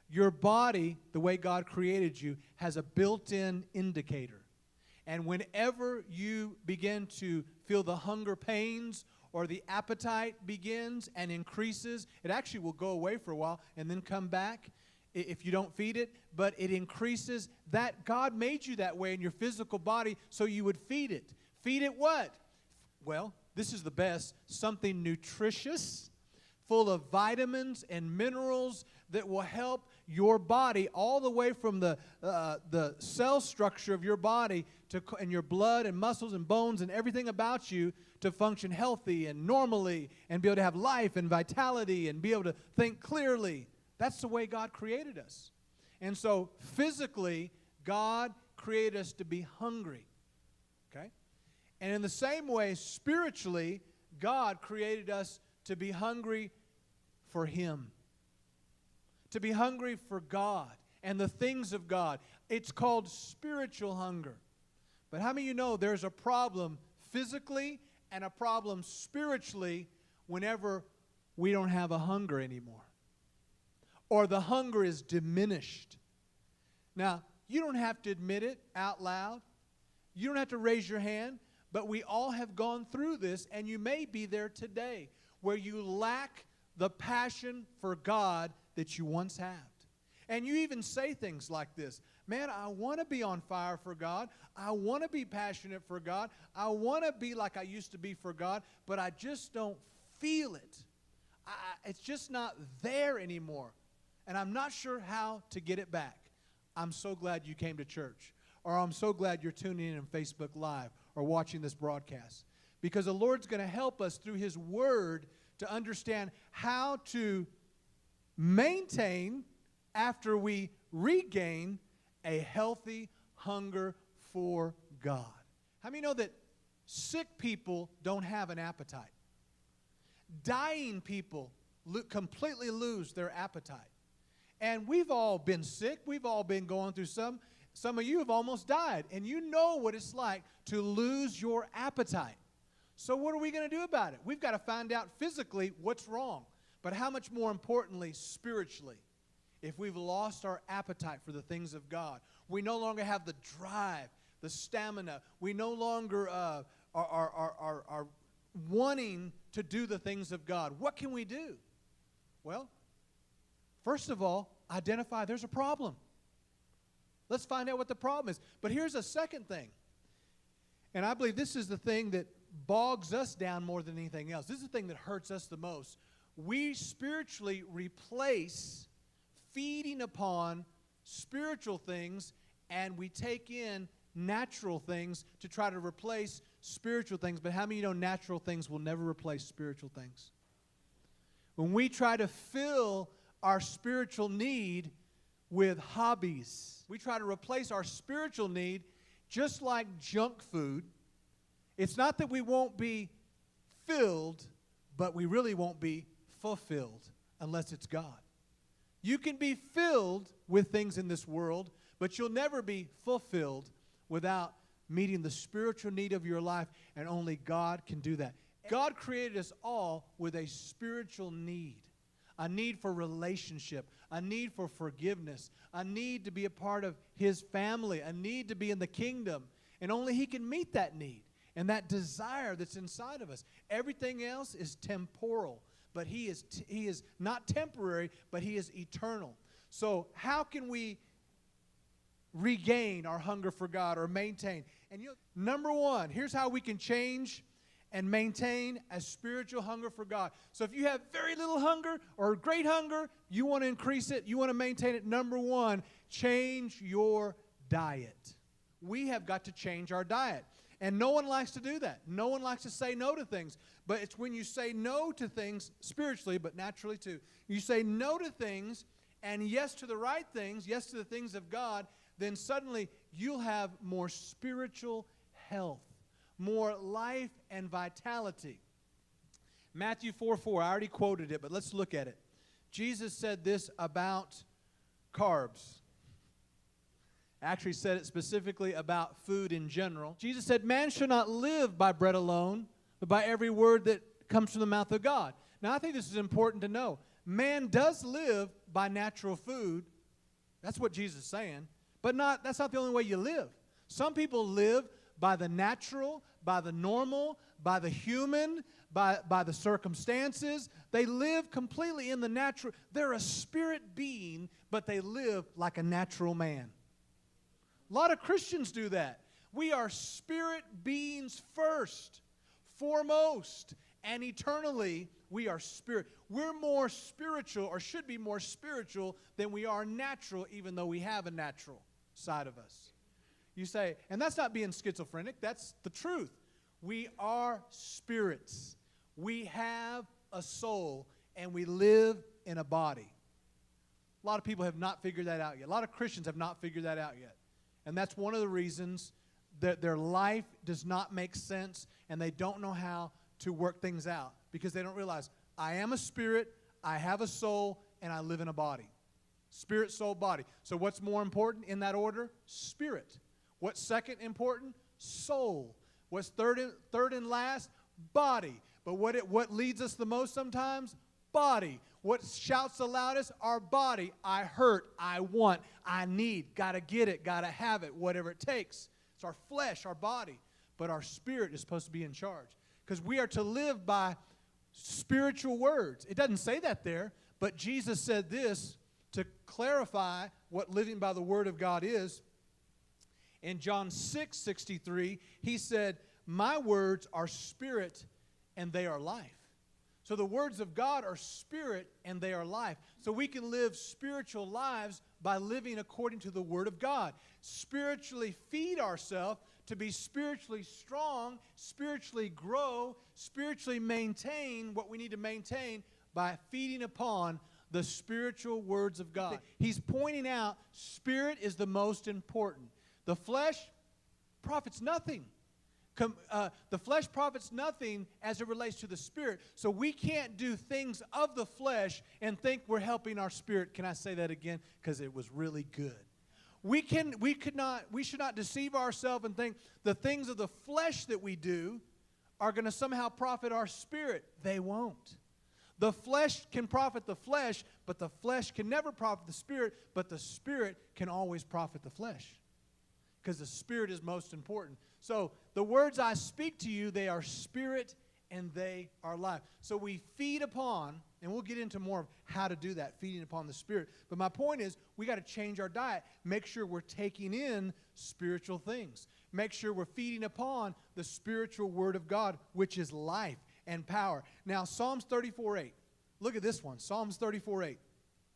Your body, the way God created you, has a built-in indicator. And whenever you begin to feel the hunger pains or the appetite begins and increases, it actually will go away for a while and then come back if you don't feed it, but it increases. That God made you that way in your physical body so you would feed it. Feed it what? Well, this is the best. Something nutritious, full of vitamins and minerals that will help your body all the way from the cell structure of your body and your blood and muscles and bones and everything about you to function healthy and normally and be able to have life and vitality and be able to think clearly. That's the way God created us. And so physically, God created us to be hungry. Okay? And in the same way, spiritually, God created us to be hungry for Him. To be hungry for God and the things of God. It's called spiritual hunger. But how many of you know there's a problem physically and a problem spiritually whenever we don't have a hunger anymore? Or the hunger is diminished. Now, you don't have to admit it out loud. You don't have to raise your hand. But we all have gone through this, and you may be there today, where you lack the passion for God that you once had. And you even say things like this: man, I want to be on fire for God. I want to be passionate for God. I want to be like I used to be for God, but I just don't feel it. It's just not there anymore. And I'm not sure how to get it back. I'm so glad you came to church. Or I'm so glad you're tuning in on Facebook Live or watching this broadcast. Because the Lord's going to help us through His Word to understand how to maintain, after we regain, a healthy hunger for God. How many know that sick people don't have an appetite? Dying people completely lose their appetite. And we've all been sick. We've all been going through some. Some of you have almost died. And you know what it's like to lose your appetite. So what are we going to do about it? We've got to find out physically what's wrong. But how much more importantly, spiritually, if we've lost our appetite for the things of God, we no longer have the drive, the stamina. We no longer are wanting to do the things of God. What can we do? Well, first of all, identify there's a problem. Let's find out what the problem is. But here's a second thing. And I believe this is the thing that bogs us down more than anything else. This is the thing that hurts us the most. We spiritually replace feeding upon spiritual things, and we take in natural things to try to replace spiritual things. But how many of you know natural things will never replace spiritual things? When we try to fill our spiritual need with hobbies, we try to replace our spiritual need just like junk food. It's not that we won't be filled, but we really won't be fulfilled unless it's God. You can be filled with things in this world, but you'll never be fulfilled without meeting the spiritual need of your life, and only God can do that. God created us all with a spiritual need. A need for relationship, a need for forgiveness, a need to be a part of His family, a need to be in the kingdom. And only He can meet that need and that desire that's inside of us. Everything else is temporal, but He is not temporary, but He is eternal. So how can we regain our hunger for God or maintain? And number one, here's how we can change and maintain a spiritual hunger for God. So if you have very little hunger or great hunger, you want to increase it, you want to maintain it. Number one, change your diet. We have got to change our diet. And no one likes to do that. No one likes to say no to things. But it's when you say no to things spiritually, but naturally too. You say no to things and yes to the right things, yes to the things of God, then suddenly you'll have more spiritual health, more life and vitality. Matthew 4:4, I already quoted it, but let's look at it. Jesus said this about carbs. Actually said it specifically about food in general. Jesus said, man shall not live by bread alone, but by every word that comes from the mouth of God. Now, I think this is important to know. Man does live by natural food, That's what Jesus is saying. But that's not the only way you live. Some people live by the natural, by the normal, by the human, by the circumstances. They live completely in the natural. They're a spirit being, but they live like a natural man. A lot of Christians do that. We are spirit beings first, foremost, and eternally we are spirit. We're more spiritual, or should be more spiritual, than we are natural, even though we have a natural side of us. You say, and that's not being schizophrenic, that's the truth. We are spirits. We have a soul, and we live in a body. A lot of people have not figured that out yet. A lot of Christians have not figured that out yet. And that's one of the reasons that their life does not make sense, and they don't know how to work things out, because they don't realize, I am a spirit, I have a soul, and I live in a body. Spirit, soul, body. So what's more important in that order? Spirit. What's second important? Soul. What's third and last? Body. But what leads us the most sometimes? Body. What shouts the loudest? Our body. I hurt, I want, I need, gotta get it, gotta have it, whatever it takes. It's our flesh, our body. But our spirit is supposed to be in charge, because we are to live by spiritual words. It doesn't say that there, but Jesus said this to clarify what living by the Word of God is. In John 6:63, he said, my words are spirit and they are life. So the words of God are spirit and they are life. So we can live spiritual lives by living according to the Word of God. Spiritually feed ourselves to be spiritually strong, spiritually grow, spiritually maintain what we need to maintain by feeding upon the spiritual words of God. He's pointing out spirit is the most important. The flesh profits nothing. The flesh profits nothing as it relates to the spirit. So we can't do things of the flesh and think we're helping our spirit. Can I say that again? Because it was really good. We should not deceive ourselves and think the things of the flesh that we do are going to somehow profit our spirit. They won't. The flesh can profit the flesh, but the flesh can never profit the spirit, but the spirit can always profit the flesh, because the spirit is most important. So the words I speak to you, they are spirit and they are life. So we feed upon, and we'll get into more of how to do that, feeding upon the spirit. But my point is, we got to change our diet. Make sure we're taking in spiritual things. Make sure we're feeding upon the spiritual word of God, which is life and power. Now, Psalms 34:8. Look at this one. Psalms 34:8.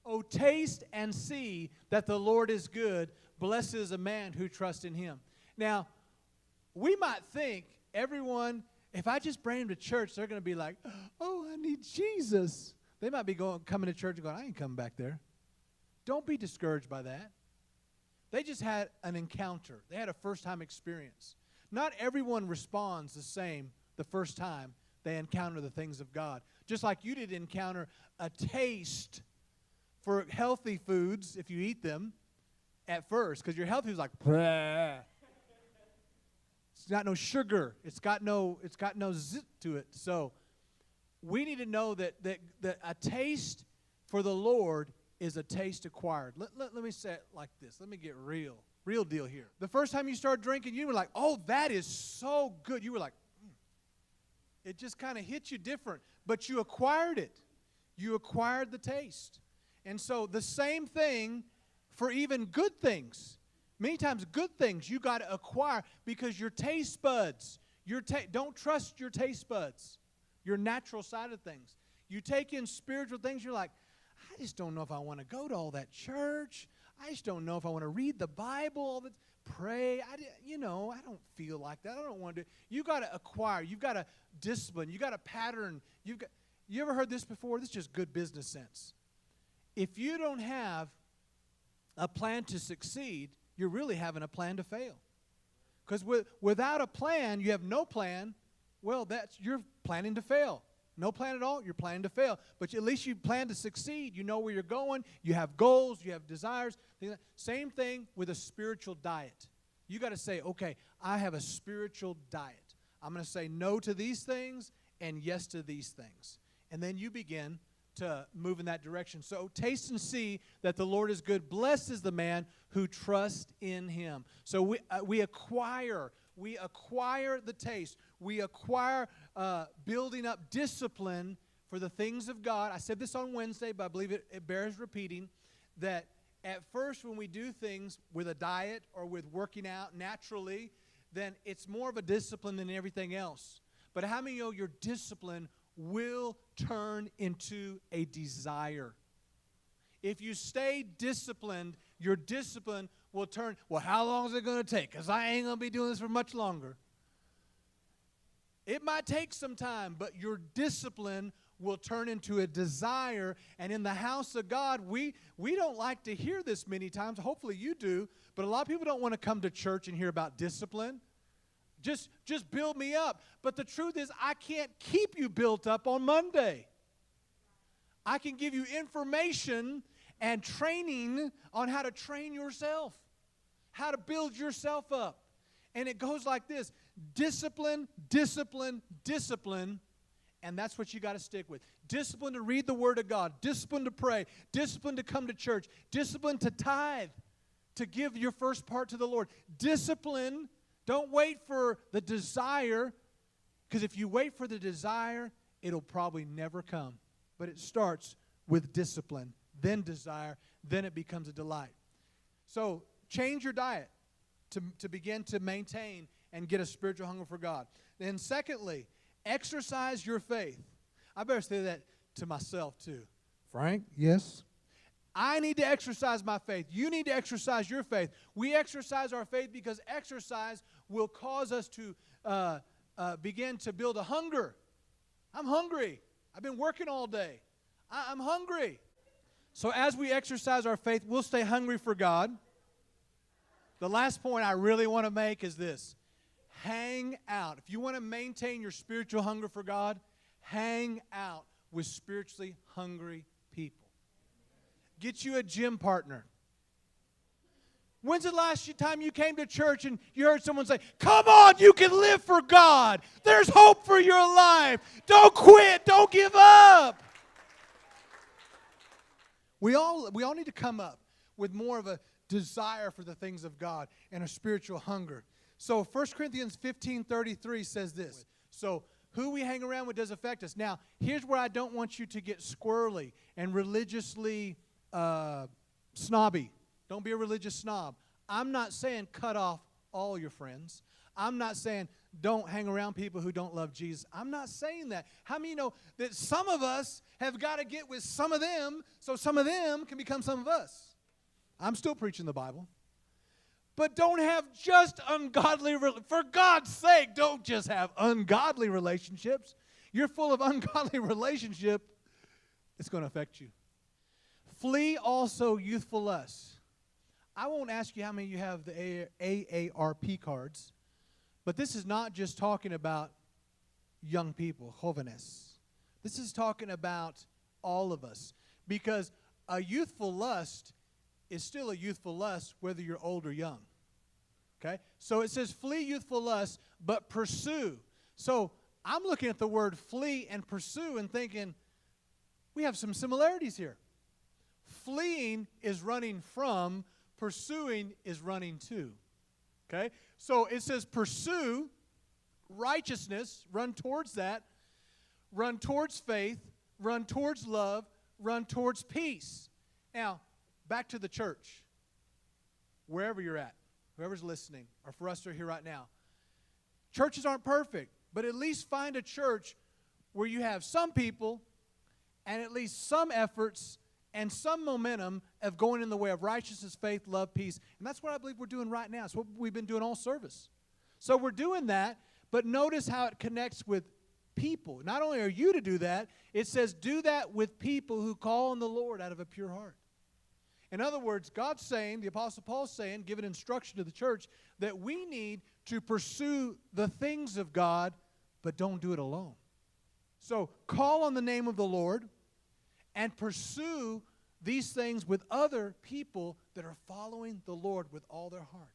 Oh, taste and see that the Lord is good. Blessed is a man who trusts in him. Now, we might think everyone, if I just bring them to church, they're going to be like, oh, I need Jesus. They might be coming to church and going, I ain't coming back there. Don't be discouraged by that. They just had an encounter. They had a first-time experience. Not everyone responds the same the first time they encounter the things of God. Just like you did encounter a taste for healthy foods if you eat them at first, because your health food's like, bleh. It's got no sugar. It's got no zit to it. So we need to know that a taste for the Lord is a taste acquired. Let me say it like this. Let me get real deal here. The first time you started drinking, you were like, oh, that is so good. You were like, It just kind of hit you different. But you acquired it. You acquired the taste. And so the same thing for even good things. Many times good things you got to acquire, because your taste buds, don't trust your taste buds, your natural side of things. You take in spiritual things, you're like, I just don't know if I want to go to all that church. I just don't know if I want to read the Bible, pray. I don't feel like that. I don't want to do it. You got to acquire. You've got to discipline. You got to pattern. You ever heard this before? This is just good business sense. If you don't have a plan to succeed, you're really having a plan to fail. Because without a plan, you have no plan, well, you're planning to fail. No plan at all, you're planning to fail. But at least you plan to succeed. You know where you're going. You have goals. You have desires. Same thing with a spiritual diet. You got to say, okay, I have a spiritual diet. I'm going to say no to these things and yes to these things. And then you begin to move in that direction. So taste and see that the Lord is good. Blessed is the man who trusts in him. So we acquire the taste. We acquire building up discipline for the things of God. I said this on Wednesday, but I believe it bears repeating, that at first when we do things with a diet or with working out naturally, then it's more of a discipline than everything else. But how many know your discipline will turn into a desire? If you stay disciplined, your discipline will turn, well, how long is it going to take? Because I ain't going to be doing this for much longer. It might take some time, but your discipline will turn into a desire. And in the house of God, we don't like to hear this many times. Hopefully you do. But a lot of people don't want to come to church and hear about discipline. Just build me up. But the truth is, I can't keep you built up on Monday. I can give you information and training on how to train yourself, how to build yourself up. And it goes like this: discipline, discipline, discipline. And that's what you got to stick with. Discipline to read the Word of God. Discipline to pray. Discipline to come to church. Discipline to tithe, to give your first part to the Lord. Discipline. Don't wait for the desire, because if you wait for the desire, it'll probably never come. But it starts with discipline, then desire, then it becomes a delight. So change your diet to begin to maintain and get a spiritual hunger for God. Then secondly, exercise your faith. I better say that to myself too. Frank, yes? I need to exercise my faith. You need to exercise your faith. We exercise our faith because exercise will cause us to begin to build a hunger. I'm hungry. I've been working all day. I'm hungry. So as we exercise our faith, we'll stay hungry for God. The last point I really want to make is this: hang out. If you want to maintain your spiritual hunger for God, hang out with spiritually hungry people. Get you a gym partner. When's the last time you came to church and you heard someone say, "Come on, you can live for God. There's hope for your life. Don't quit. Don't give up." We all need to come up with more of a desire for the things of God and a spiritual hunger. So 1 Corinthians 15:33 says this. So who we hang around with does affect us. Now, here's where I don't want you to get squirrely and religiously snobby. Don't be a religious snob. I'm not saying cut off all your friends. I'm not saying don't hang around people who don't love Jesus. I'm not saying that. How many know that some of us have got to get with some of them so some of them can become some of us? I'm still preaching the Bible. But don't have just ungodly, for God's sake, don't just have ungodly relationships. You're full of ungodly relationship, it's going to affect you. Flee also youthful lusts. I won't ask you how many of you have the AARP cards, but this is not just talking about young people, jóvenes. This is talking about all of us, because a youthful lust is still a youthful lust whether you're old or young. Okay? So it says flee youthful lust, but pursue. So I'm looking at the word flee and pursue and thinking, we have some similarities here. Fleeing is running from, pursuing is running to. Okay? So it says pursue righteousness, run towards that, run towards faith, run towards love, run towards peace. Now, back to the church, wherever you're at, whoever's listening, or for us to hear right now. Churches aren't perfect, but at least find a church where you have some people and at least some efforts and some momentum of going in the way of righteousness, faith, love, peace. And that's what I believe we're doing right now. It's what we've been doing all service. So we're doing that, but notice how it connects with people. Not only are you to do that, it says do that with people who call on the Lord out of a pure heart. In other words, God's saying, the Apostle Paul's saying, giving instruction to the church, that we need to pursue the things of God, but don't do it alone. So call on the name of the Lord and pursue these things with other people that are following the Lord with all their heart.